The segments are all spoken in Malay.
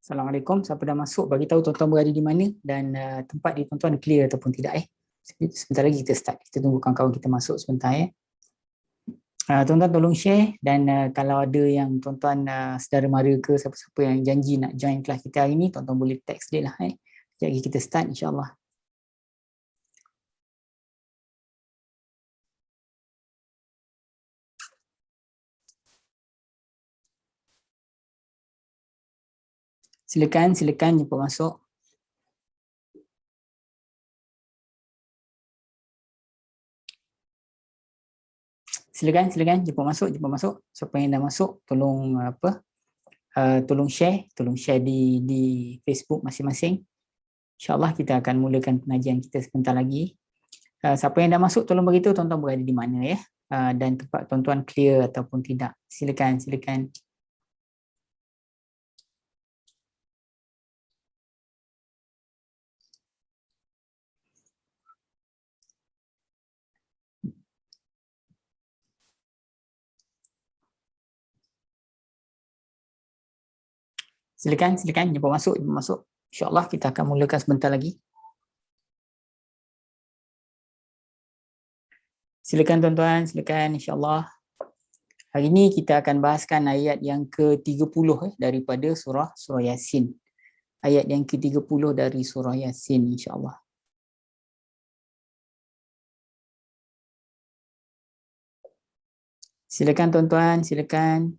Assalamualaikum. Siapa dah masuk, bagi tahu tuan-tuan berada di mana dan tempat di tuan-tuan clear ataupun tidak. Sebentar lagi kita start. Kita tunggu kawan-kawan kita masuk sebentar. Tuan-tuan tolong share dan kalau ada yang tuan-tuan saudara mara ke siapa-siapa yang janji nak join kelas kita hari ni, tuan-tuan boleh text dia lah. Sekejap lagi kita start insyaAllah. Silakan jemput masuk. Silakan jemput masuk. Siapa yang dah masuk tolong tolong share di Facebook masing-masing. InsyaAllah kita akan mulakan pengajian kita sebentar lagi. Siapa yang dah masuk tolong beritahu tuan-tuan berada di mana ya, dan tempat tuan-tuan clear ataupun tidak. Silakan. Silakan jemput masuk. InsyaAllah kita akan mulakan sebentar lagi. Silakan tuan-tuan, insyaAllah. Hari ini kita akan bahaskan ayat yang ke-30 daripada surah Yasin. Ayat yang ke-30 dari surah Yasin insyaAllah. Silakan tuan-tuan, silakan.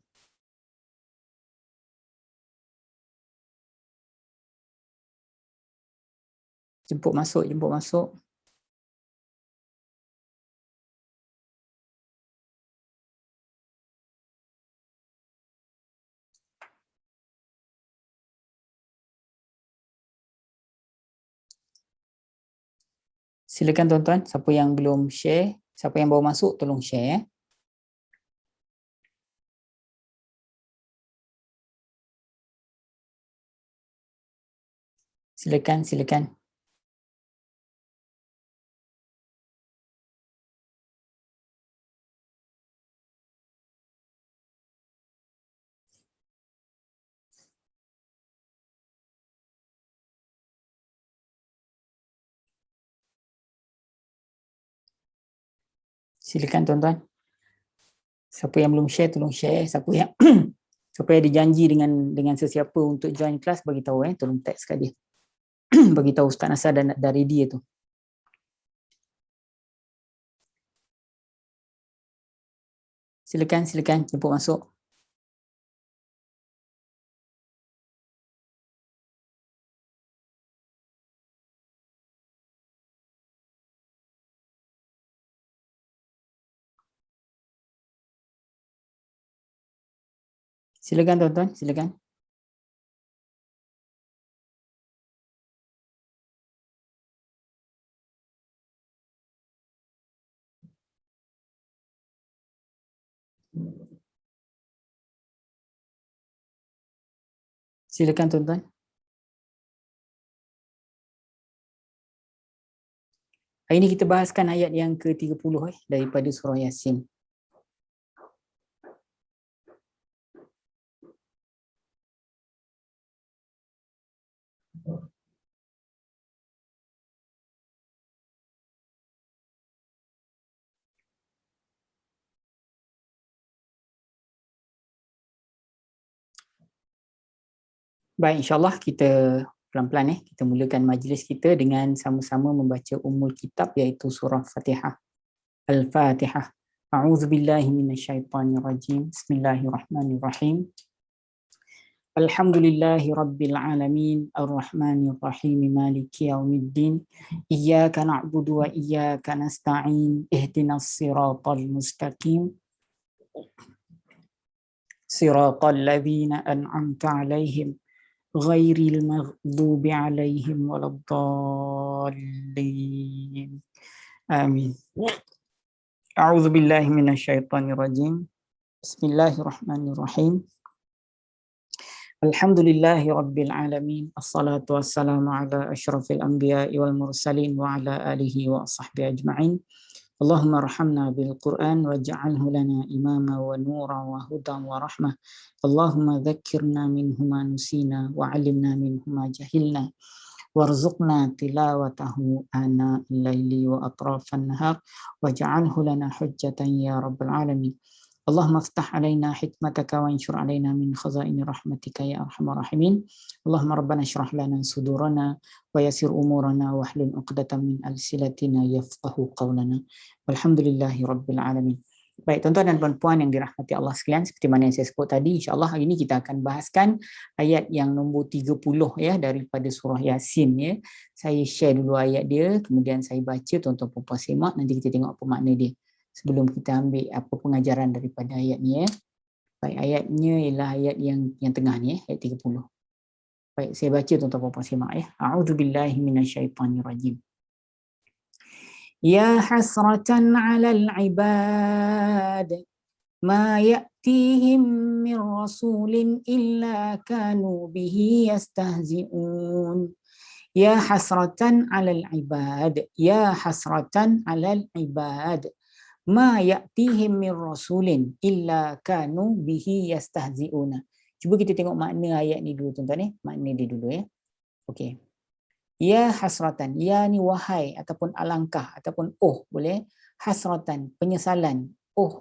Jemput masuk. Silakan tuan-tuan, siapa yang belum share, siapa yang baru masuk tolong share. Silakan. Silakan tuan-tuan. Siapa yang belum share tolong share. Siapa yang ada janji dengan sesiapa untuk join kelas bagi tahu tolong text kat dia. Bagi tahu Ustaz Nasar dah ready tu. Silakan jemput masuk. Silakan tuan-tuan, silakan. Silakan tuan-tuan. Hari ini kita bahaskan ayat yang ke-30 daripada surah Yasin. Baik, insyaAllah kita pelan-pelan kita mulakan majlis kita dengan sama-sama membaca ummul kitab iaitu surah Fatihah. Al-Fatihah. A'udzubillahi minasyaitonirrajim. Bismillahirrahmanirrahim. Alhamdulillahi rabbil alamin arrahmanir rahim maliki yaumiddin iyyaka na'budu wa iyyaka nasta'in ihdinas siratal mustaqim siratal ladzina an'amta 'alaihim ghairil maghdubi 'alaihim waladdallin. Amin. A'udzubillahi minasyaitonirrajim. Bismillahirrahmanirrahim. Alhamdulillahi rabbil alamin. Assalatu wassalamu ala asyrafil anbiya'i wal mursalin wa ala alihi wa sahbihi ajma'in. اللهم ارحمنا بالقرآن واجعله لنا إماما ونورا وهدى ورحمة. اللهم ذكرنا منه ما نسينا وعلمنا منه ما جهلنا وارزقنا تلاوته آناء الليل وأطراف النهار واجعله لنا حجة يا رب العالمين. اللهم افتح علينا حكمتك وانشر علينا من خزائن رحمتك يا أرحم الراحمين. اللهم ربنا اشرح لنا صدورنا ويسر أمورنا واحلل عقدة من ألسنتنا يفقه قولنا والحمد لله رب العالمين. Baik tuan-tuan dan puan-puan yang dirahmati Allah sekalian, seperti mana yang saya sebut tadi, insya-Allah hari ini kita akan bahaskan ayat yang nombor 30 ya daripada surah Yasin ya. Saya share dulu ayat dia, kemudian saya baca, tuan-tuan puan-puan semak, nanti kita tengok apa makna dia sebelum kita ambil apa pengajaran daripada ayat ni ya. Baik, ayatnya ialah ayat yang tengah ni ayat 30. Baik, saya baca, tuan-tuan puan-puan semak ya. A'udzubillahi minasyaitonirrajim. Ya hasratan 'alal 'ibad ma ya'tihim min rasulin illa kanu bihi yastahzi'un. Ya hasratan 'alal 'ibad, ya hasratan 'alal 'ibad ma ya'tihim min rasulin illa kanu bihi yastahzi'un. Cuba kita tengok makna ayat ni dulu tuan-tuan ya. Makna dia dulu ya. Okey. Ya hasratan, ya ni wahai ataupun alangkah ataupun boleh, hasratan penyesalan,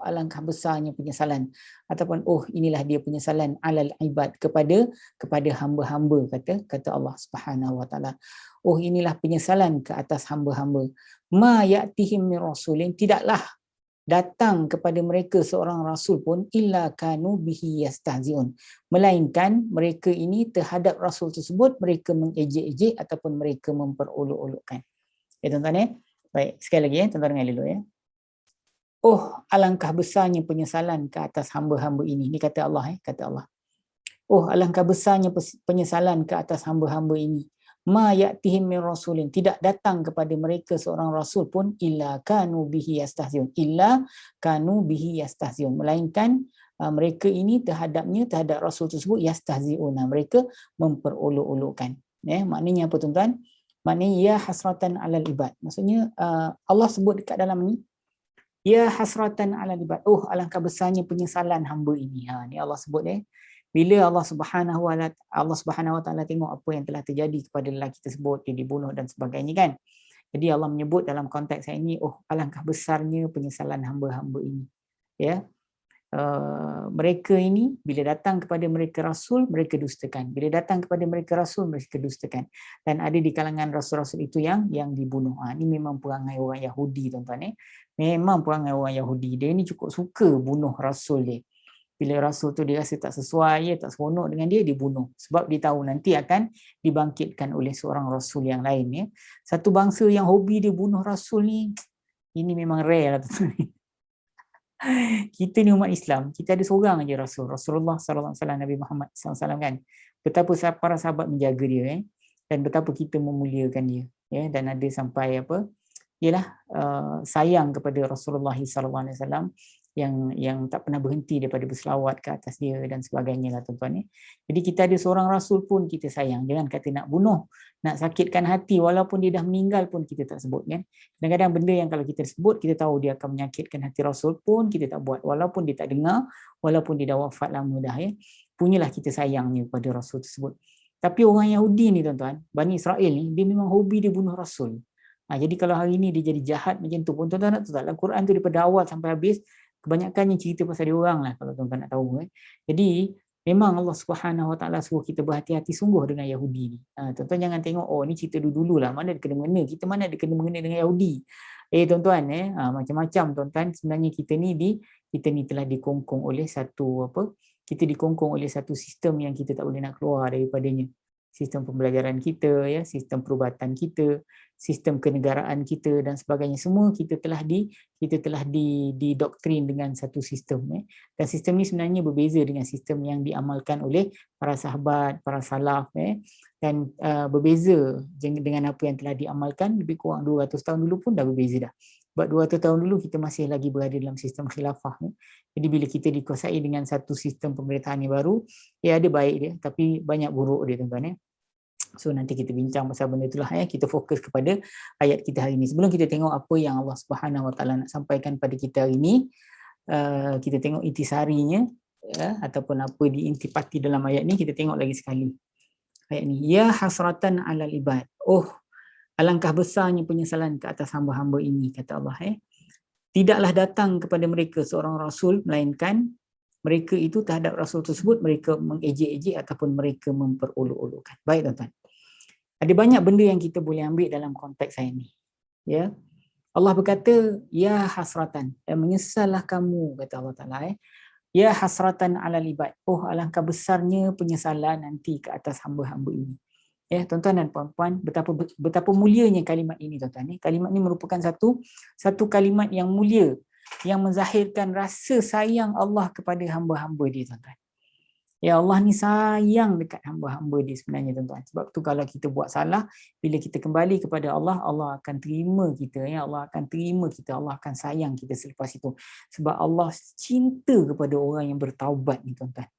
alangkah besarnya penyesalan ataupun inilah dia penyesalan alal ibad kepada hamba-hamba kata Allah Subhanahu wa taala. Inilah penyesalan ke atas hamba-hamba. Ma ya'tihim min rasulin, tidaklah datang kepada mereka seorang rasul pun illa kanu bihi yastahziun, melainkan mereka ini terhadap rasul tersebut mereka mengejek-ejek ataupun mereka memperolok-olokkan. Ya tuan-tuan ya. Baik, sekali lagi ya, tuan-tuan dengar dulu ya. Alangkah besarnya penyesalan ke atas hamba-hamba ini. Ini kata Allah kata Allah. Alangkah besarnya penyesalan ke atas hamba-hamba ini. Ma ya'tihim min rasulin, tidak datang kepada mereka seorang rasul pun illa kanu bihi yastahziun, illa kanu bihi yastahziun, melainkan mereka ini terhadap rasul tersebut yastahziuna, mereka memperolok-olokkan. Maknanya apa tuan-tuan? Maknanya ya hasratan alal ibad. Maksudnya Allah sebut dekat dalam ni ya hasratan alal ibad. Alangkah besarnya penyesalan hamba ini. Ni Allah sebut bila Allah Subhanahu wa taala tengok apa yang telah terjadi kepada lelaki tersebut, dia dibunuh dan sebagainya kan. Jadi Allah menyebut dalam konteks ini, alangkah besarnya penyesalan hamba-hamba ini. Ya. Mereka ini bila datang kepada mereka rasul, mereka dustakan. Bila datang kepada mereka rasul, mereka dustakan. Dan ada di kalangan rasul-rasul itu yang dibunuh. Ini memang perangai orang Yahudi tuan-tuan. Memang perangai orang Yahudi. Dia ini cukup suka bunuh rasul dia. Bila rasul tu dia rasa tak sesuai, tak seronok dengan dia, dia bunuh. Sebab dia tahu nanti akan dibangkitkan oleh seorang rasul yang lain. Satu bangsa yang hobi dia bunuh rasul ni, ini memang rare lah tuan-tuan. Kita ni umat Islam, kita ada seorang aja rasul, Rasulullah sallallahu alaihi wasallam, Nabi Muhammad sallallahu alaihi wasallam kan. Betapa para sahabat menjaga dia dan betapa kita memuliakan dia dan ada sampai ialah sayang kepada Rasulullah sallallahu alaihi wasallam yang tak pernah berhenti daripada berselawat ke atas dia dan sebagainya lah tuan-tuan. Jadi kita ada seorang rasul pun kita sayang. Jangan kata nak bunuh, nak sakitkan hati walaupun dia dah meninggal pun kita tak sebut kan. Kadang-kadang benda yang kalau kita sebut, kita tahu dia akan menyakitkan hati rasul pun kita tak buat. Walaupun dia tak dengar, walaupun dia dah wafat lama dah punyalah kita sayangnya kepada rasul tersebut. Tapi orang Yahudi ni tuan-tuan, Bani Israel ni, dia memang hobi dia bunuh rasul. Jadi kalau hari ni dia jadi jahat macam tu pun, tuan-tuan nak tahu tak, Al-Quran tu daripada awal sampai habis kebanyakannya cerita pasal dia orang lah kalau tuan-tuan nak tahu. Jadi memang Allah Subhanahu wa taala suruh kita berhati-hati sungguh dengan Yahudi ni. Tuan-tuan jangan tengok ni cerita dulu-dulu lah, mana ada kena-mengena, kita mana ada kena-mengena dengan Yahudi. Tuan-tuan macam-macam tuan-tuan, sebenarnya kita ni telah dikongkong oleh satu sistem yang kita tak boleh nak keluar daripadanya. Sistem pembelajaran kita, sistem perubatan kita, sistem kenegaraan kita dan sebagainya, semua kita telah didoktrin dengan satu sistem. Dan sistem ni sebenarnya berbeza dengan sistem yang diamalkan oleh para sahabat, para salaf, dan berbeza dengan apa yang telah diamalkan lebih kurang 200 tahun dulu pun dah berbeza dah. Sebab 200 tahun dulu kita masih lagi berada dalam sistem khilafah. Jadi bila kita dikuasai dengan satu sistem pemerintahan yang baru, ada baik dia tapi banyak buruk dia tuan-tuan. So nanti kita bincang pasal benda itulah ya. Kita fokus kepada ayat kita hari ini. Sebelum kita tengok apa yang Allah Subhanahu Wa Taala nak sampaikan pada kita hari ini, kita tengok intisarinya ya, ataupun apa diintipati dalam ayat ni, kita tengok lagi sekali. Ayat ni, ya hasratan alal ibad. Oh, alangkah besarnya penyesalan ke atas hamba-hamba ini, kata Allah. Tidaklah datang kepada mereka seorang rasul, melainkan mereka itu terhadap rasul tersebut mereka mengejek-ejek ataupun mereka memperolok-olokkan. Baik tuan-tuan. Ada banyak benda yang kita boleh ambil dalam konteks saya ni. Ya. Allah berkata, ya hasratan, menyesallah kamu, kata Allah Ta'ala. Ya hasratan alal ibad. Oh, alangkah besarnya penyesalan nanti ke atas hamba-hamba ini. Ya, tuan-tuan dan puan-puan, betapa mulianya kalimat ini, tuan-tuan. Kalimat ini merupakan satu kalimat yang mulia, yang menzahirkan rasa sayang Allah kepada hamba-hamba dia, tuan-tuan. Ya, Allah ni sayang dekat hamba-hamba dia sebenarnya, tuan-tuan. Sebab tu kalau kita buat salah, bila kita kembali kepada Allah, Allah akan terima kita. Ya, Allah akan terima kita, Allah akan sayang kita selepas itu. Sebab Allah cinta kepada orang yang bertaubat ni, tuan-tuan.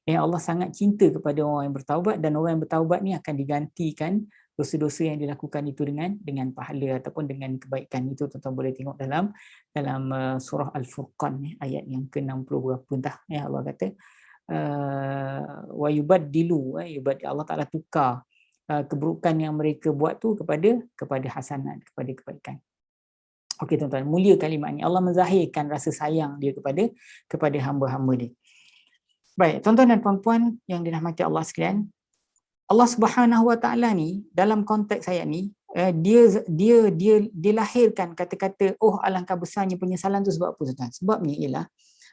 Ya, Allah sangat cinta kepada orang yang bertaubat, dan orang yang bertaubat ni akan digantikan dosa-dosa yang dilakukan itu dengan pahala ataupun dengan kebaikan. Itu tuan-tuan boleh tengok dalam surah Al-Furqan, ayat yang ke-60 berapa entah. Ya, Allah kata wa yubaddilu, Allah Ta'ala tukar keburukan yang mereka buat tu kepada hasanat, kepada kebaikan. Okey tuan-tuan, mulia kalimat ni. Allah menzahirkan rasa sayang dia kepada hamba-hamba dia. Baik, tuan-tuan dan puan-puan yang dirahmati Allah sekalian, Allah Subhanahu Wa Taala ni dalam konteks ayat ni, dia lahirkan kata-kata oh alangkah besarnya penyesalan tu sebab apa, tuan-tuan? Sebabnya ialah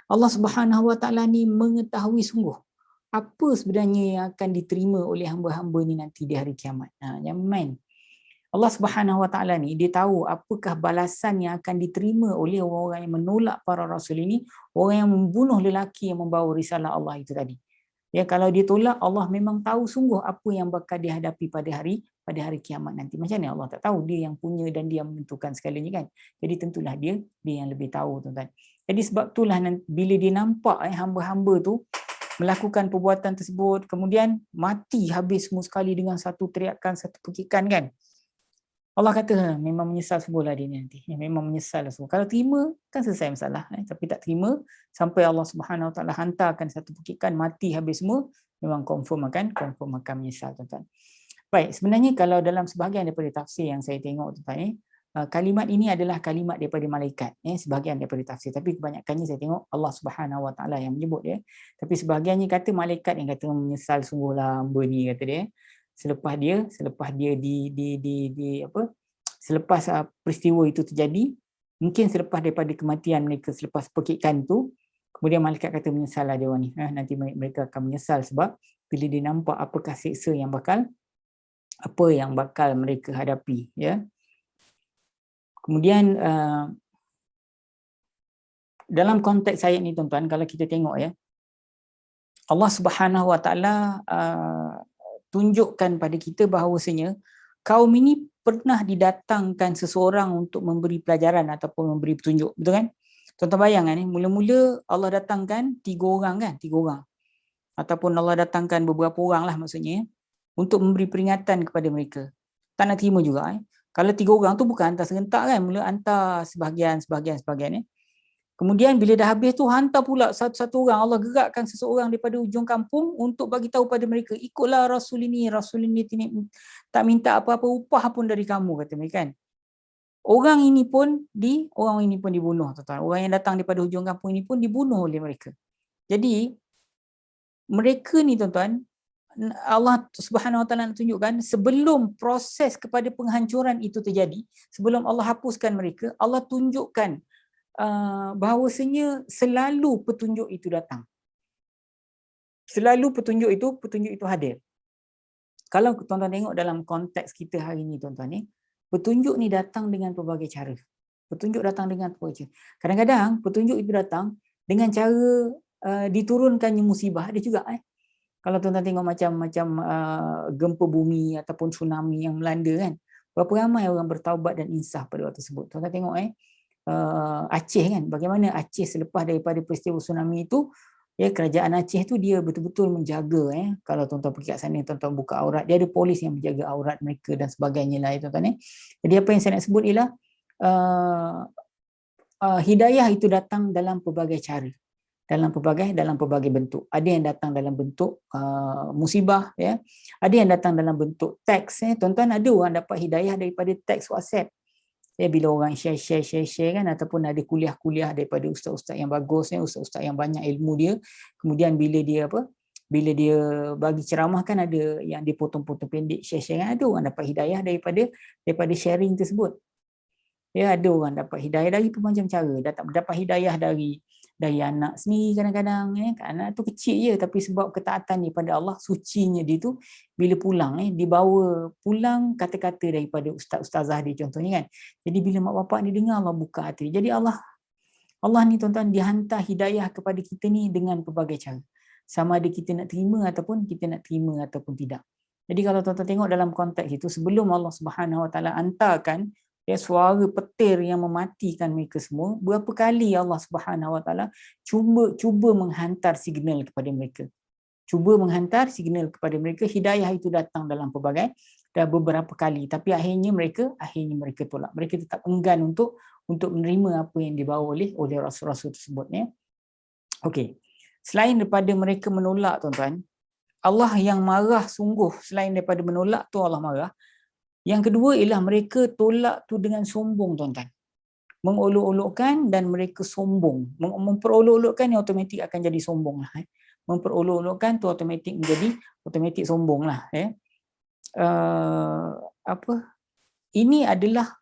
Allah Subhanahu Wa Taala ni mengetahui sungguh apa sebenarnya yang akan diterima oleh hamba-hamba ni nanti di hari kiamat. Yang main. Allah Subhanahu Wa Taala ni dia tahu apakah balasan yang akan diterima oleh orang-orang yang menolak para rasul ini, orang yang membunuh lelaki yang membawa risalah Allah itu tadi. Ya, kalau dia tolak, Allah memang tahu sungguh apa yang bakal dihadapi pada hari kiamat nanti. Macam mana Allah tak tahu? Dia yang punya dan dia menentukan segalanya kan. Jadi tentulah dia yang lebih tahu, tuan-tuan. Jadi sebab itulah bila dia nampak hamba-hamba tu melakukan perbuatan tersebut, kemudian mati habis semua sekali dengan satu teriakan, satu pekikan kan. Allah kata memang menyesal sungguhlah dia nanti. Memang menyesal sungguh. Kalau terima kan selesai masalah. Tapi tak terima sampai Allah Subhanahu Wa Taala hantarkan satu pekikan, mati habis semua, memang confirm akan menyesal, tuan-tuan. Baik, sebenarnya kalau dalam sebahagian daripada tafsir yang saya tengok, tuan-tuan, kalimat ini adalah kalimat daripada malaikat, sebahagian daripada tafsir, tapi kebanyakannya saya tengok Allah Subhanahu Wa Taala yang menyebut dia. Tapi sebahagiannya kata malaikat yang kata menyesal sungguhlah hamba ni, kata dia. Selepas dia selepas peristiwa itu terjadi, mungkin selepas daripada kematian mereka, selepas pekikan tu, kemudian malaikat kata menyesallah dia orang ni. Nanti mereka akan menyesal sebab bila dia nampak apakah siksa yang bakal mereka hadapi, ya. Kemudian dalam konteks ayat ni, tuan-tuan, kalau kita tengok ya, Allah Subhanahu Wa Taala tunjukkan pada kita bahawasanya kaum ini pernah didatangkan seseorang untuk memberi pelajaran ataupun memberi petunjuk, betul kan? Tuan-tuan bayangkan ni, mula-mula Allah datangkan 3 orang kan, 3 orang. Ataupun Allah datangkan beberapa orang lah maksudnya, untuk memberi peringatan kepada mereka. Tak nak terima juga. Kalau 3 orang tu bukan hantar serentak kan, mula hantar sebahagian. Kemudian bila dah habis tu, hantar pula satu-satu orang. Allah gerakkan seseorang daripada ujung kampung untuk bagi tahu pada mereka, ikutlah Rasul ini tak minta apa-apa upah pun dari kamu, kata mereka kan. Orang ini pun dibunuh, tuan-tuan. Orang yang datang daripada ujung kampung ini pun dibunuh oleh mereka. Jadi mereka ni, tuan-tuan, Allah Subhanahu Wa Taala nak tunjukkan sebelum proses kepada penghancuran itu terjadi, sebelum Allah hapuskan mereka, Allah tunjukkan bahawasanya selalu petunjuk itu datang. Selalu petunjuk itu hadir. Kalau tuan-tuan tengok dalam konteks kita hari ini, tuan-tuan ni, petunjuk ni datang dengan pelbagai cara. Kadang-kadang petunjuk itu datang dengan cara diturunkannya musibah, ada juga Kalau tuan-tuan tengok macam gempa bumi ataupun tsunami yang melanda kan, berapa ramai orang bertaubat dan insaf pada waktu tersebut. Tuan-tuan tengok Aceh kan, bagaimana Aceh selepas daripada peristiwa tsunami itu Ya, kerajaan Aceh tu dia betul-betul menjaga, kalau tuan-tuan pergi kat sana, tuan-tuan buka aurat, dia ada polis yang menjaga aurat mereka dan sebagainya lah, tuan-tuan. Jadi apa yang saya nak sebut ialah hidayah itu datang dalam pelbagai cara, dalam pelbagai bentuk. Ada yang datang dalam bentuk musibah, ya. Ada yang datang dalam bentuk teks, tuan-tuan. Ada orang dapat hidayah daripada teks WhatsApp, ya, bila orang share kan, ataupun ada kuliah daripada ustaz-ustaz yang bagus, ustaz-ustaz yang banyak ilmu dia, kemudian bila dia bagi ceramah kan, ada yang dipotong-potong pendek, share kan, ada orang dapat hidayah daripada sharing tersebut. Ya, ada orang dapat hidayah dari bermacam cara. Dapat hidayah dari anak sendiri kadang-kadang, anak tu kecil je, tapi sebab ketaatan dia pada Allah, sucinya dia tu, bila pulang, dibawa pulang kata-kata daripada ustaz-ustazah dia contohnya kan. Jadi bila mak bapak ni dengar, Allah buka hati. Jadi Allah ni tuan-tuan, dia hantar hidayah kepada kita ni dengan pelbagai cara. Sama ada kita nak terima ataupun tidak. Jadi kalau tuan-tuan tengok dalam konteks itu, sebelum Allah Subhanahu Wa Taala hantarkan suara petir yang mematikan mereka semua, berapa kali Allah Subhanahu Wa Taala cuba menghantar signal kepada mereka. Hidayah itu datang dalam pelbagai dan beberapa kali, tapi akhirnya mereka tolak. Mereka tetap enggan untuk menerima apa yang dibawa oleh rasul-rasul tersebut, ya. Okey. Selain daripada mereka menolak, tuan-tuan, Allah yang marah sungguh. Selain daripada menolak tu Allah marah. Yang kedua ialah mereka tolak tu dengan sombong, tuan-tuan. Mengolok-olokkan dan mereka sombong. Memperolok-olokkan yang automatik akan jadi sombong lah. Memperolok-olokkan tu automatik sombong lah. Ini adalah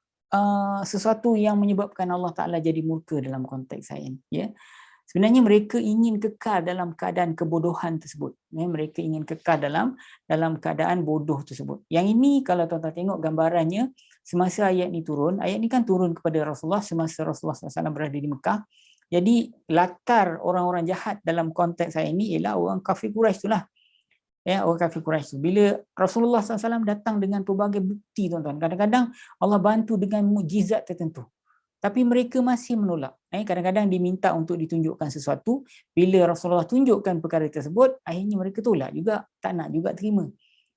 sesuatu yang menyebabkan Allah Ta'ala jadi murka dalam konteks saya. Ya. Sebenarnya mereka ingin kekal dalam keadaan kebodohan tersebut. Mereka ingin kekal dalam keadaan bodoh tersebut. Yang ini kalau tuan-tuan tengok gambarannya, semasa ayat ni kan turun kepada Rasulullah semasa Rasulullah SAW berada di Mekah. Jadi latar orang-orang jahat dalam konteks saya ini ialah orang kafir Quraisy itulah. Ya, orang kafir Quraisy. Bila Rasulullah SAW datang dengan pelbagai bukti, tuan-tuan, kadang-kadang Allah bantu dengan mukjizat tertentu. Tapi mereka masih menolak. Kadang-kadang diminta untuk ditunjukkan sesuatu. Bila Rasulullah tunjukkan perkara tersebut, akhirnya mereka tolak juga, tak nak juga terima.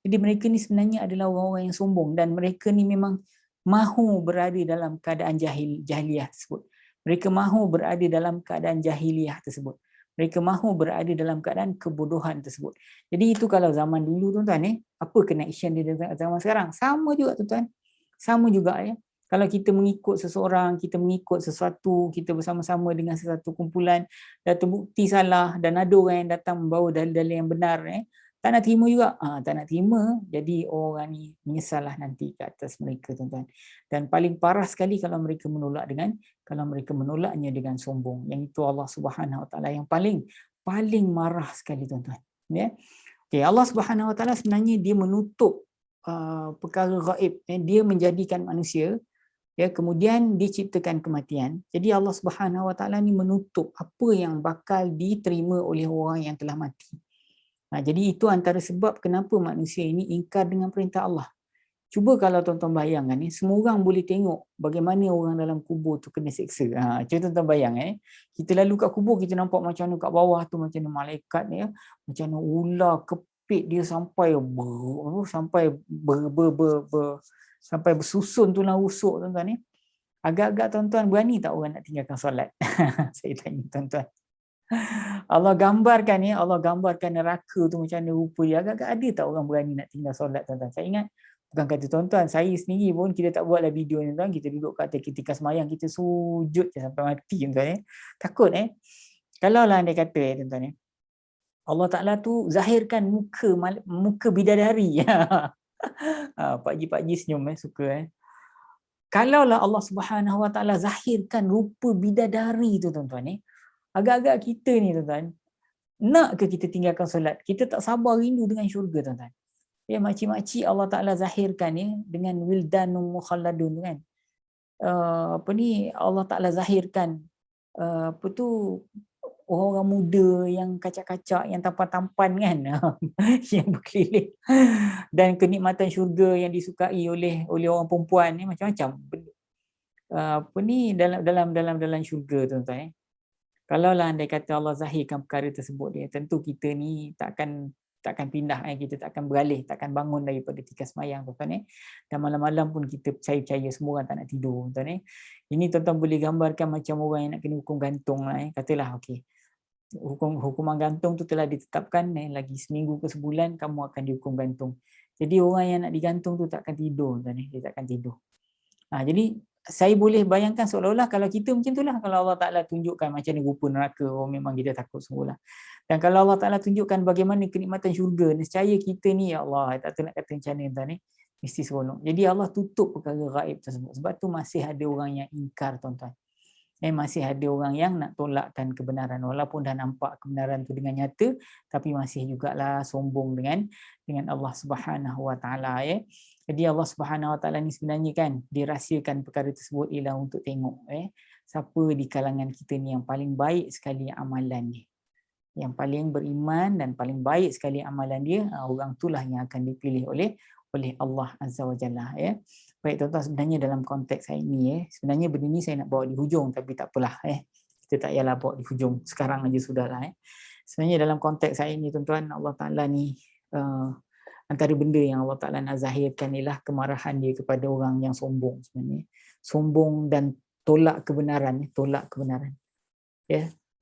Jadi mereka ni sebenarnya adalah orang-orang yang sombong, dan mereka ni memang mahu berada dalam keadaan jahiliyah tersebut. Mereka mahu berada dalam keadaan jahiliyah tersebut. Mereka mahu berada dalam keadaan kebodohan tersebut. Jadi itu kalau zaman dulu, tuan-tuan, apa connection dia dengan zaman sekarang? Sama juga, tuan-tuan. Sama juga, ya. Kalau kita mengikut seseorang, kita mengikut sesuatu, kita bersama-sama dengan sesuatu kumpulan, dah terbukti salah dan ada orang yang datang membawa dalil-dalil yang benar, tak nak terima juga. Tak nak terima, jadi orang ni menyesallah nanti ke atas mereka, tuan-tuan. Dan paling parah sekali kalau mereka menolaknya dengan sombong. Yang itu Allah Subhanahu Wa Taala yang paling marah sekali, tuan-tuan. Ya. Okay, Allah Subhanahu Wa Taala sebenarnya dia menutup perkara gaib. Dia menjadikan manusia, ya, kemudian diciptakan kematian. Jadi Allah Subhanahu Wa Taala ni menutup apa yang bakal diterima oleh orang yang telah mati. Jadi itu antara sebab kenapa manusia ini ingkar dengan perintah Allah. Cuba kalau tuan-tuan bayangkan, semua orang boleh tengok bagaimana orang dalam kubur tu kena seksa. Cuba tuan-tuan bayang, kita lalu kat kubur, kita nampak macam mana kat bawah tu, macam mana malaikat ni, macam mana ular kepit dia sampai sampai bersusun tulang rusuk, tuan-tuan. Agak-agak tuan-tuan berani tak orang nak tinggalkan solat? Saya tanya tuan-tuan. Allah gambarkan neraka tu macam mana rupa dia. Agak-agak ada tak orang berani nak tinggal solat, tuan-tuan? Saya ingat, bukan kata tuan-tuan, saya sendiri pun kita tak buatlah video ni, tuan. Kita duduk kat atas ketika semayang, kita sujud je sampai mati, tuan-tuan. Takut, Kalau lah anda kata, tuan-tuan, Allah Ta'ala tu zahirkan muka bidadari. Pak Ji senyum, suka, Kalaulah Allah Subhanahu Wa Taala zahirkan rupa bidadari tu, tuan-tuan, agak-agak kita ni, tuan-tuan, nak ke kita tinggalkan solat? Kita tak sabar rindu dengan syurga, tuan-tuan. Ya, makcik-makcik Allah Ta'ala zahirkan, dengan wildanum mukhalladun, kan. Allah Ta'ala zahirkan orang-orang muda yang kacak-kacak, yang tampan-tampan, kan, yang berkeliling, dan kenikmatan syurga yang disukai oleh orang perempuan, macam-macam dalam syurga, tuan-tuan. Kalaulah andai kata Allah zahirkan perkara tersebut dia, tentu kita ni takkan pindah, kita takkan beralih, takkan bangun daripada tikar semayang, tuan-tuan. Dan malam-malam pun kita percaya semua orang tak nak tidur, tuan-tuan. Ini tuan-tuan boleh gambarkan macam orang yang nak kena hukum gantung lah. Katalah okey, hukuman gantung tu telah ditetapkan, lagi seminggu ke sebulan kamu akan dihukum gantung. Jadi orang yang nak digantung tu takkan tidur, tuan-tuan. Dia takkan tidur. Jadi saya boleh bayangkan seolah-olah kalau kita macam itulah, kalau Allah Ta'ala tunjukkan macam ni rupa neraka, memang kita takut semula. Dan kalau Allah Ta'ala tunjukkan bagaimana kenikmatan syurga, nescaya kita ni, ya Allah, tak tahu nak kata macam mana tuan, mesti seronok. Jadi Allah tutup perkara gaib tersebut. Sebab tu masih ada orang yang ingkar, tuan-tuan. Masih ada orang yang nak tolakkan kebenaran, walaupun dah nampak kebenaran tu dengan nyata, tapi masih jugalah sombong dengan Allah Subhanahu Wa Taala. Jadi Allah Subhanahu Wa Taala ni sebenarnya kan dirahsiakan perkara tersebut ialah untuk tengok siapa di kalangan kita ni yang paling baik sekali amalan dia, yang paling beriman dan paling baik sekali amalan dia, orang itulah yang akan dipilih oleh Allah Azza wa Jalla. Baik tuan-tuan, sebenarnya dalam konteks saya ini, sebenarnya benda ni saya nak bawa di hujung, tapi tak apalah, kita tak payahlah bawa di hujung, sekarang aja sudahlah. Sebenarnya dalam konteks saya ini, tuan-tuan, Allah Ta'ala ni antara benda yang Allah Ta'ala nak zahirkan ialah kemarahan dia kepada orang yang sombong sebenarnya. Sombong dan tolak kebenaran.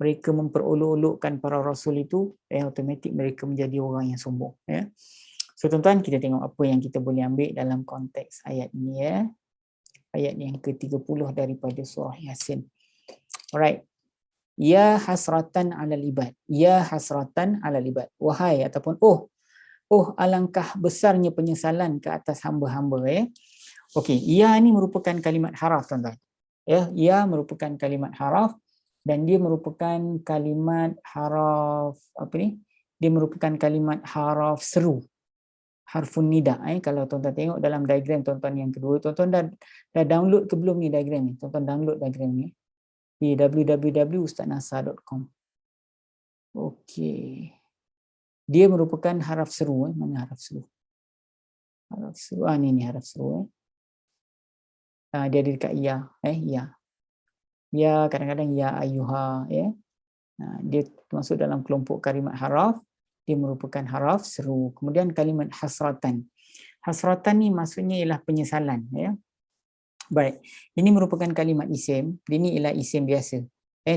Mereka memperolok-olokkan para rasul itu, automatik mereka menjadi orang yang sombong. So tuan-tuan, kita tengok apa yang kita boleh ambil dalam konteks ayat ini. Ayat yang ke-30 daripada surah Yasin. Alright. Ya hasratan 'alal ibad. Ya hasratan 'alal ibad. Wahai ataupun alangkah besarnya penyesalan ke atas hamba-hamba. Okey, ya ni merupakan kalimat haraf, tuan-tuan. Ya merupakan kalimat haraf dan dia merupakan kalimat haraf Dia merupakan kalimat haraf seru. Harfun nida. Kalau tuan-tuan tengok dalam diagram tuan-tuan yang kedua, tuan-tuan dah download ke belum ni diagram ni? Tuan-tuan download diagram ni di www.ustaznasar.com. Okey. Dia merupakan haraf seru. Mana haraf seru? Haraf seru. Ni haraf seru. Dia ada dekat ya. Ya. Ya, kadang-kadang ya ayuha. Dia masuk dalam kelompok kalimat haraf. Dia merupakan haraf seru. Kemudian kalimat hasratan. Hasratan ni maksudnya ialah penyesalan. Baik. Ini merupakan kalimat isim. Dia ni ialah isim biasa.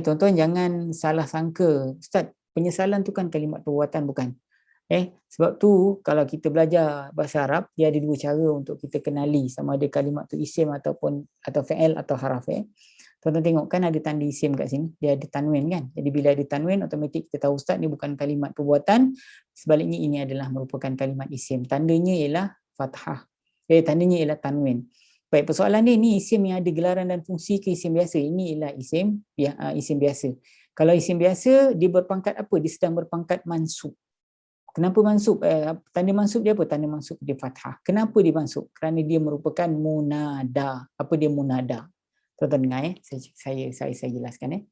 Tuan-tuan jangan salah sangka. Ustaz, penyesalan tu kan kalimat perbuatan, bukan? Sebab tu kalau kita belajar bahasa Arab, dia ada dua cara untuk kita kenali sama ada kalimat tu isim atau fi'il atau haraf. Tuan-tuan tengok kan ada tanda isim kat sini, dia ada tanwin kan. Jadi bila ada tanwin, automatik kita tahu ustaz ni bukan kalimat perbuatan, sebaliknya ini adalah merupakan kalimat isim. Tandanya ialah fathah. Tandanya ialah tanwin. Baik, persoalan dia ni isim yang ada gelaran dan fungsi ke isim biasa? Ini ialah isim biasa. Kalau isim biasa, dia berpangkat apa? Dia sedang berpangkat mansub. Kenapa mansub? Tanda mansub dia apa? Tanda mansub dia fathah. Kenapa dia mansub? Kerana dia merupakan munada. Apa dia munada? Tuan-tuan dengar, saya jelaskan.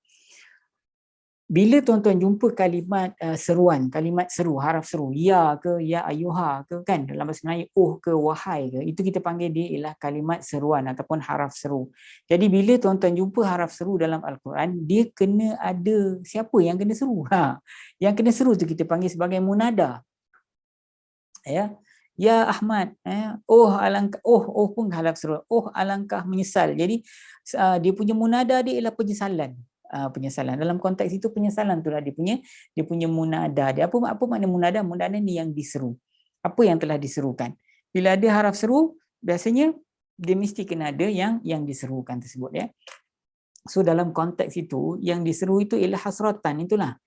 Bila tuan-tuan jumpa kalimat seruan, kalimat seru, haraf seru, ya ke, ya ayuha ke, kan, dalam bahasa Melayu, ke, wahai ke, itu kita panggil dia ialah kalimat seruan ataupun haraf seru. Jadi bila tuan-tuan jumpa haraf seru dalam Al-Quran, dia kena ada siapa yang kena seru. Yang kena seru tu kita panggil sebagai munada. Ya Ahmad, alangkah, pun haraf seru. Alangkah menyesal. Jadi dia punya munada dia ialah penyesalan. Penyesalan. Dalam konteks itu penyesalan itulah dia punya munada. Dia apa makna munada? Munada ni yang diseru. Apa yang telah diserukan? Bila ada haraf seru, biasanya dia mesti kena ada yang diserukan tersebut. So dalam konteks itu, yang diseru itu ialah hasratan, itulah.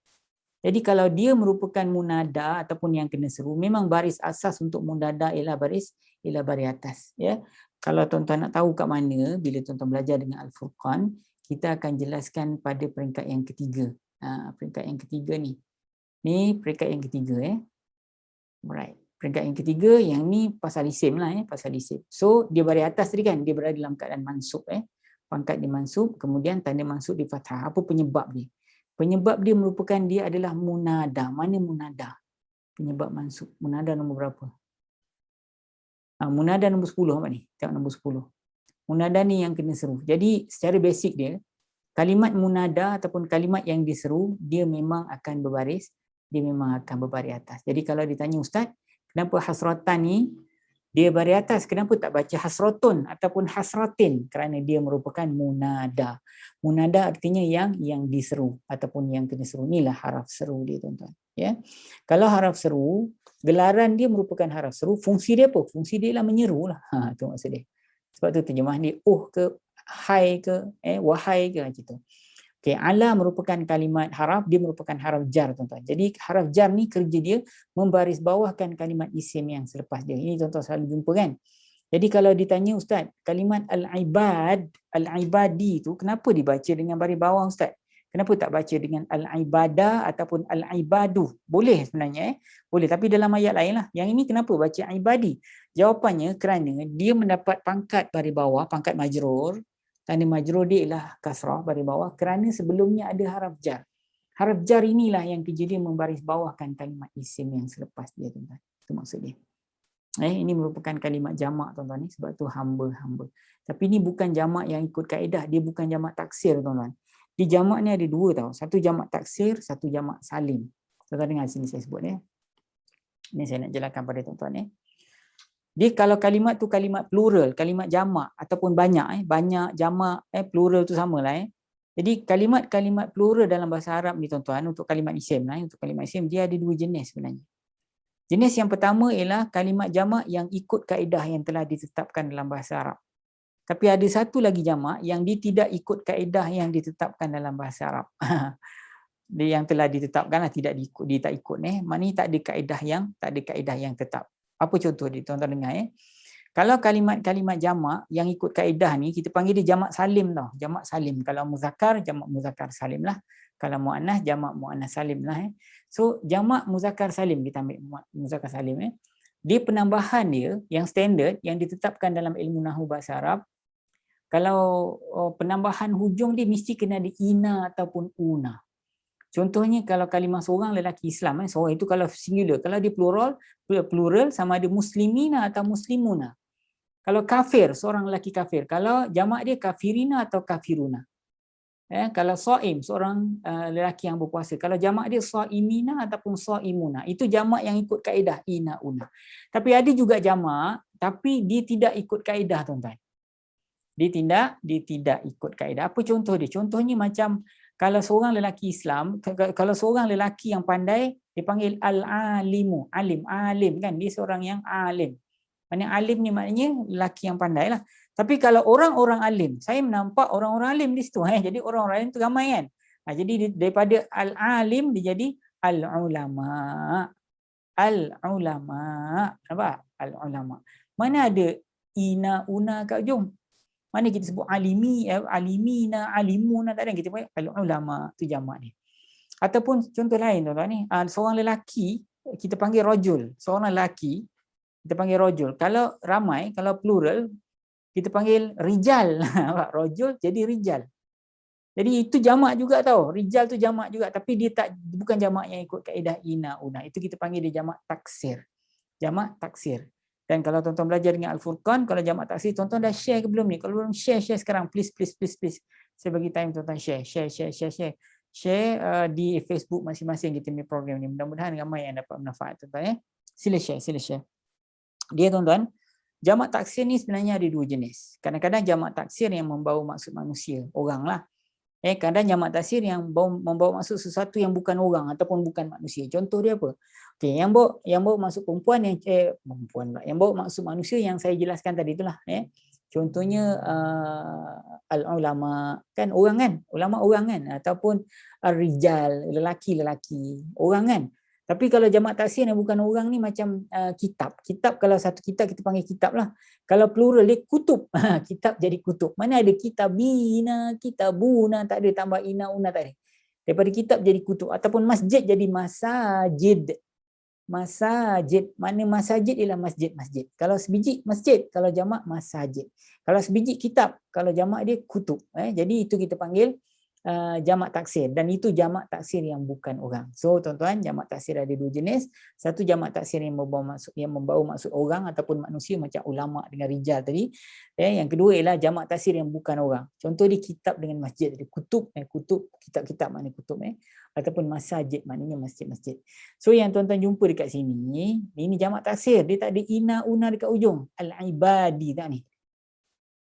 Jadi kalau dia merupakan munada ataupun yang kena seru, memang baris asas untuk munada ialah baris atas. Kalau tuan-tuan nak tahu kat mana, bila tuan-tuan belajar dengan Al-Furqan, kita akan jelaskan pada peringkat yang ketiga. Peringkat yang ketiga ni. Ni peringkat yang ketiga. Alright. Peringkat yang ketiga, yang ni pasal isim lah. Pasal isim. So dia baris atas tadi kan, dia berada dalam keadaan mansub. Pangkat dia mansub, kemudian tanda mansub di fathah. Apa penyebab dia? Penyebab dia merupakan dia adalah munada. Mana munada? Penyebab mansub. Munada nombor berapa? Munada nombor 10 apa ni? Tengok nombor 10. Munada ni yang kena seru. Jadi secara basic dia, Kalimat munada ataupun kalimat yang diseru, dia memang akan berbaris, dia memang akan berbaris atas. Jadi kalau ditanya Ustaz, kenapa hasratan ni dia baris atas, kenapa tak baca hasratun ataupun hasratin? Kerana dia merupakan munada. Munada artinya yang diseru ataupun yang kena seru. Inilah haraf seru dia, tuan-tuan. Ya. Kalau haraf seru, gelaran dia merupakan haraf seru, fungsi dia apa? Fungsi dia ialah menyeru lah. Itu maksud dia. Sebab tu terjemah ni ke, hai ke, wahai ke, macam tu. Okay, ala merupakan kalimat haraf, dia merupakan haraf jar, tuan-tuan. Jadi haraf jar ni kerja dia membaris bawahkan kalimat isim yang selepas dia. Ini tuan-tuan selalu jumpa kan. Jadi kalau ditanya Ustaz, kalimat al-ibad, al-ibadi tu kenapa dibaca dengan baris bawah Ustaz? Kenapa tak baca dengan al-ibadah ataupun al-ibadu? Boleh sebenarnya. Boleh, tapi dalam ayat lain lah. Yang ini kenapa baca ibadi? Jawapannya kerana dia mendapat pangkat baris bawah, pangkat majrur. Tanda majrur dia ialah kasrah baris bawah kerana sebelumnya ada haraf jar. Haraf jar inilah yang kerja dia membaris bawahkan kalimat isim yang selepas dia, tuan-tuan. Itu maksud dia. Ini merupakan kalimat jamak, tuan-tuan, ni sebab tu hamba-hamba. Tapi ni bukan jamak yang ikut kaedah, dia bukan jamak taksir, tuan-tuan. Di jamak ni ada dua tau. Satu jamak taksir, satu jamak salim. Tuan-tuan dengar sini saya sebut ni. Ini saya nak jelaskan pada tuan-tuan ni. Dia kalau kalimat tu kalimat plural, kalimat jamak ataupun banyak, banyak, jamak, plural tu samalah. Jadi kalimat-kalimat plural dalam bahasa Arab ni, tuan-tuan, untuk kalimat isim lah, untuk kalimat isim dia ada dua jenis sebenarnya. Jenis yang pertama ialah kalimat jamak yang ikut kaedah yang telah ditetapkan dalam bahasa Arab. Tapi ada satu lagi jamak yang dia tidak ikut kaedah yang ditetapkan dalam bahasa Arab. Dia yang telah ditetapkan lah, tidak diikut, dia tak ikut maknanya tak ada kaedah yang tetap. Apa contoh dia, tuan-tuan dengar Kalau kalimat-kalimat jamak yang ikut kaedah ni, kita panggil dia jamak salim tau. Jamak salim. Kalau muzakkar, jamak muzakkar salim lah. Kalau muannas, jamak muannas salim lah. So, jamak muzakkar salim, kita ambil muzakkar salim. Dia penambahan dia yang standard, yang ditetapkan dalam ilmu nahwu bahasa Arab. Kalau penambahan hujung dia mesti kena ada ina ataupun una. Contohnya kalau kalimah seorang lelaki Islam, seorang itu kalau singular, kalau dia plural sama ada muslimina atau muslimuna. Kalau kafir, seorang lelaki kafir, kalau jamak dia kafirina atau kafiruna. Kalau saim, seorang lelaki yang berpuasa, kalau jamak dia saimina ataupun saimuna. Itu jamak yang ikut kaedah ina una. Tapi ada juga jamak tapi dia tidak ikut kaedah, tuan-tuan. Dia tidak ikut kaedah. Apa contoh dia? Contohnya macam kalau seorang lelaki Islam, kalau seorang lelaki yang pandai, dipanggil al-alimu, alim kan, dia seorang yang alim. Maknanya alim ni maknanya lelaki yang pandai lah. Tapi kalau orang-orang alim, saya menampak orang-orang alim di situ. Jadi orang-orang alim tu ramai kan. Jadi daripada al-alim dia jadi al-ulama. Al-ulama. Nampak? Al-ulama. Mana ada ina una kat ujung? Mana kita sebut alimina, alimuna, tak ada. Kita panggil al-ulama, tu jamak ni. Ataupun contoh lain, tuan-tuan ni, seorang lelaki kita panggil rajul. Seorang lelaki kita panggil rajul. Kalau ramai, kalau plural kita panggil rijal. Rajul jadi rijal. Jadi itu jamak juga tau. Rijal tu jamak juga, tapi dia bukan jamak yang ikut kaedah ina una. Itu kita panggil dia jamak taksir. Jamak taksir. Dan kalau tuan-tuan belajar dengan Al-Furqan, kalau jamak taksir, tuan-tuan dah share ke belum ni? Kalau belum share sekarang, please. Saya bagi time tuan-tuan share di Facebook masing-masing kita punya program ni. Mudah-mudahan ramai yang dapat manfaat, tuan-tuan. Sila share. Dia, tuan-tuan, jamak taksir ni sebenarnya ada dua jenis. Kadang-kadang jamak taksir yang membawa maksud manusia, orang lah. Kadang jamak taksir yang membawa maksud sesuatu yang bukan orang ataupun bukan manusia. Contoh dia apa? Okey, yang bawa maksud perempuan yang bawa maksud manusia yang saya jelaskan tadi itulah. Contohnya al-ulama, kan orang kan? Ulama orang kan? Ataupun ar-rijal, lelaki, orang kan? Tapi kalau jamak taksir yang bukan orang ni macam kitab. Kitab, kalau satu kitab kita panggil kitab lah. Kalau plural dia kutub. Kitab jadi kutub. Mana ada kitabina, kitabuna, tak ada tambah ina, una, tak ada. Daripada kitab jadi kutub. Ataupun masjid jadi masajid. Masajid. Mana masajid ialah masjid. Kalau sebiji masjid, kalau jamak masajid. Kalau sebiji kitab, kalau jamak dia kutub. Jadi itu kita panggil jamak taksir, dan itu jamak taksir yang bukan orang. So tuan-tuan, jamak taksir ada dua jenis. Satu jamak taksir yang membawa maksud orang ataupun manusia macam ulama dengan rijal tadi. Yang kedua ialah jamak taksir yang bukan orang. Contoh di kitab dengan masjid, kutub, kitab-kitab maknanya kutub, ataupun masajid maknanya masjid-masjid. So yang tuan-tuan jumpa dekat sini, ini jamak taksir, dia tak ada ina una dekat ujung. Al-ibadi tak ni.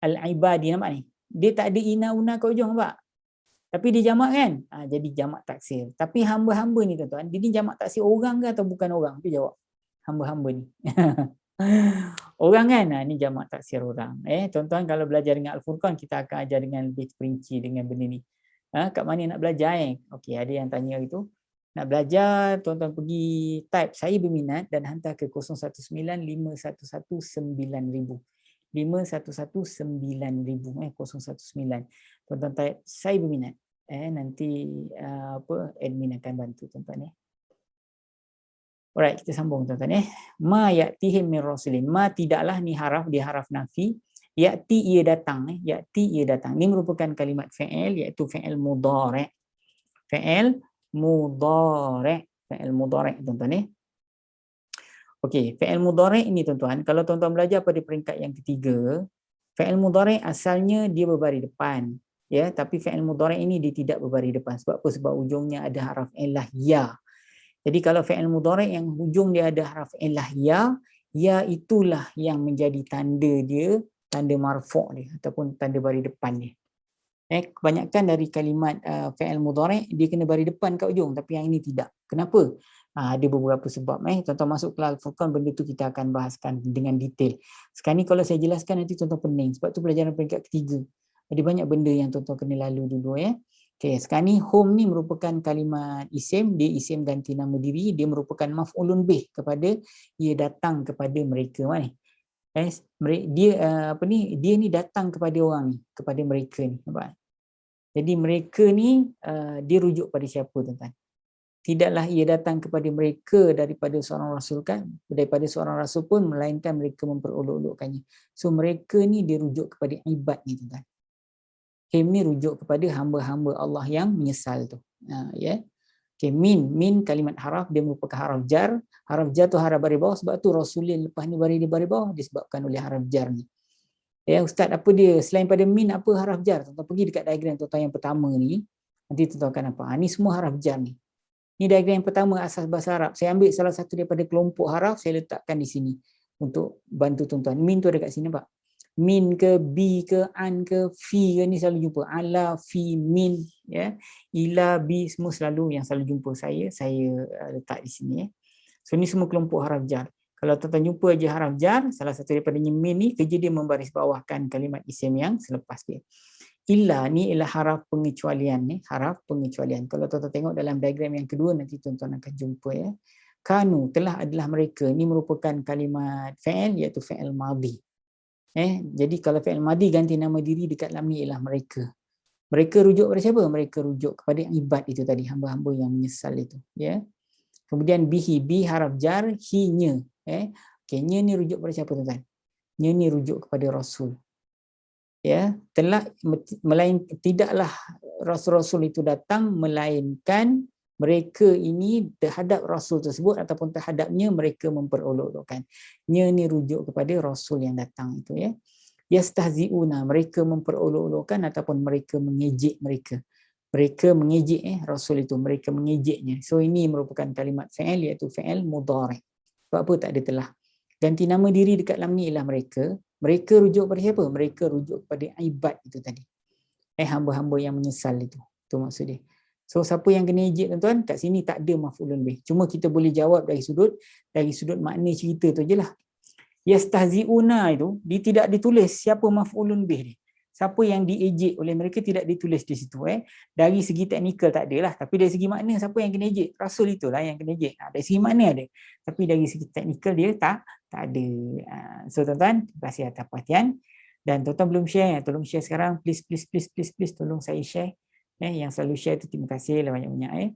Al-ibadi nampak ni. Dia tak ada ina una kat ujung, nampak? Tapi dia jamak kan? Jadi jamak taksir. Tapi hamba-hamba ni tuan-tuan, dia ni jamak taksir orang ke atau bukan orang? Tu jawab. Hamba-hamba ni. Orang kan? Ni jamak taksir orang. Tuan-tuan kalau belajar dengan Al-Furqan, kita akan ajar dengan lebih perinci dengan benda ni. Kat mana nak belajar? Okey, ada yang tanya itu. Nak belajar, tuan-tuan pergi type saya berminat dan hantar ke 019-511-9000. 511-9000. 019. Tuan-tuan type saya berminat. Nanti admin akan bantu tuan-tuan. Alright, kita sambung tuan-tuan. Ma ya'tihim min rasulin. Ma tidaklah, ni haraf, dia haraf nafi. Ya'ti ia datang. Ya'ti ia datang. Ini merupakan kalimat fi'il, iaitu fi'il mudhari'. Fi'il mudhari'. Fi'il mudhari' tuan-tuan. Okey, fi'il mudhari' ini tuan-tuan, kalau tuan-tuan belajar pada peringkat yang ketiga, fi'il mudhari' asalnya dia berbaris depan. Tapi fi'il mudhari' ini dia tidak berbaris depan. Sebab apa? Sebab ujungnya ada haraf illah ya. Jadi kalau fi'il mudhari' yang hujung dia ada haraf illah ya, ya itulah yang menjadi tanda dia, tanda marfu' dia ataupun tanda baris depan dia. Kebanyakan dari kalimat fi'il mudhari' dia kena baris depan kat ujung, tapi yang ini tidak. Kenapa? Ada beberapa sebab. Tuan-tuan masuk kelas Al-Furqan, benda tu kita akan bahaskan dengan detail. Sekarang ni kalau saya jelaskan nanti tuan-tuan pening. Sebab tu pelajaran peringkat ketiga. Ada banyak benda yang tuan-tuan kena lalu dulu. Okay, sekarang ni home ni merupakan kalimat isim. Dia isim ganti nama diri. Dia merupakan maf'ulun bih kepada ia datang kepada mereka. Dia ni datang kepada orang ni, kepada mereka ni. Jadi mereka ni dia rujuk pada siapa tuan-tuan? Tidaklah ia datang kepada mereka daripada seorang rasul kan, daripada seorang rasul pun, melainkan mereka memperolok-olokkannya. So mereka ni dia rujuk kepada ibad ni tuan-tuan. Him ni rujuk kepada hamba-hamba Allah yang menyesal tu. Okay, min kalimat haraf, dia merupakan haraf jar. Haraf jar tu haraf baris bawah, sebab tu rasulin lepas ni baris bawah disebabkan oleh haraf jar ni. Ustaz, apa dia selain pada min, apa haraf jar? Tuan-tuan pergi dekat diagram tuan-tuan yang pertama ni, nanti tuan-tuan akan nampak. Ni semua haraf jar ni. Ni diagram yang pertama asas bahasa Arab. Saya ambil salah satu daripada kelompok haraf, saya letakkan di sini untuk bantu tuan-tuan. Min tu ada kat sini, nampak? Min ke, bi ke, an ke, fi ke, ni selalu jumpa. Ala, fi, min, ila, bi, semua selalu yang selalu jumpa saya letak di sini. So ni semua kelompok haraf jar. Kalau tuan-tuan jumpa je haraf jar, salah satu daripada min ni, kerja dia membaris bawahkan kalimat isim yang selepas dia. Illa ni ialah haraf pengecualian ni, haraf pengecualian. Kalau tuan-tuan tengok dalam diagram yang kedua, nanti tuan-tuan akan jumpa Kanu telah adalah mereka, ni merupakan kalimat fi'il, iaitu fi'il madhi. Jadi kalau fi'il madhi ganti nama diri dekat dalam ni ialah mereka. Mereka rujuk kepada siapa? Mereka rujuk kepada ibad itu tadi, hamba-hamba yang menyesal itu. Kemudian bihi, bi haraf jar, hi-nya. Okay, nya ni rujuk kepada siapa tuan-tuan? Nya ni rujuk kepada Rasul. Tidaklah Rasul-Rasul itu datang, melainkan mereka ini terhadap Rasul tersebut ataupun terhadapnya mereka memperolok-olokkan. Nya ni rujuk kepada Rasul yang datang itu. Yastahzi'una, mereka memperolok-olokkan ataupun mereka mengejek mereka. Mereka mengejek Rasul itu, mereka mengejeknya. So ini merupakan kalimat fi'il, iaitu fi'il mudhari'. Sebab apa tak ada telah? Ganti nama diri dekat dalam ni ialah mereka. Mereka rujuk pada siapa? Mereka rujuk kepada ibad itu tadi. Hamba-hamba yang menyesal itu. Itu maksud dia. So siapa yang kena ejek tuan-tuan? Kat sini tak ada maf'ulun bih. Cuma kita boleh jawab dari sudut makna cerita tu je lah. Yastahzi'una itu, dia tidak ditulis siapa maf'ulun bih dia. Siapa yang diejek oleh mereka tidak ditulis di situ. Dari segi teknikal tak ada lah. Tapi dari segi makna, siapa yang kena ejek? Rasul itulah yang kena ejek. Dari segi makna ada. Tapi dari segi teknikal dia tak ada. So tuan-tuan, terima kasih atas perhatian. Dan tuan-tuan belum share, tolong share sekarang. Please, tolong saya share. Yang selalu share tu terima kasih lah banyak-banyak.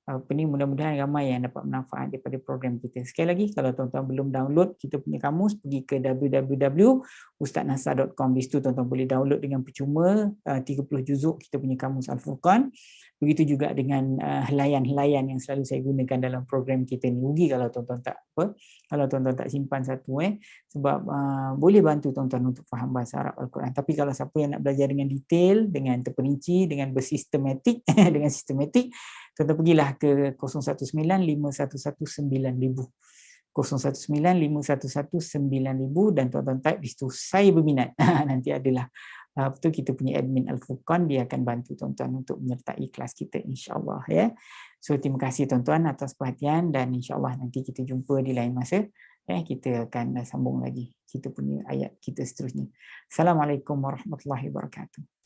apa ni, mudah-mudahan ramai yang dapat manfaat daripada program kita. Sekali lagi, kalau tuan-tuan belum download kita punya kamus, pergi ke www.ustaznasar.com. Di situ tuan-tuan boleh download dengan percuma 30 juzuk kita punya kamus Al-Furqan. Begitu juga dengan helaian-helaian yang selalu saya gunakan dalam program kita ni. Rugi kalau tuan-tuan tak kalau tuan-tuan tak simpan satu, sebab boleh bantu tuan-tuan untuk faham bahasa Arab Al-Quran. Tapi kalau siapa yang nak belajar dengan detail, dengan terperinci, dengan bersistematik, dengan sistematik, tuan-tuan pergilah ke 019-511-9000. 019-511-9000 dan tuan-tuan type di situ saya berminat. Nanti adalah betul kita punya admin Al-Furqan, dia akan bantu tuan-tuan untuk menyertai kelas kita, insya-Allah ya. So terima kasih tuan-tuan atas perhatian dan insya-Allah nanti kita jumpa di lain masa. Kita akan sambung lagi kita punya ayat kita seterusnya. Assalamualaikum warahmatullahi wabarakatuh.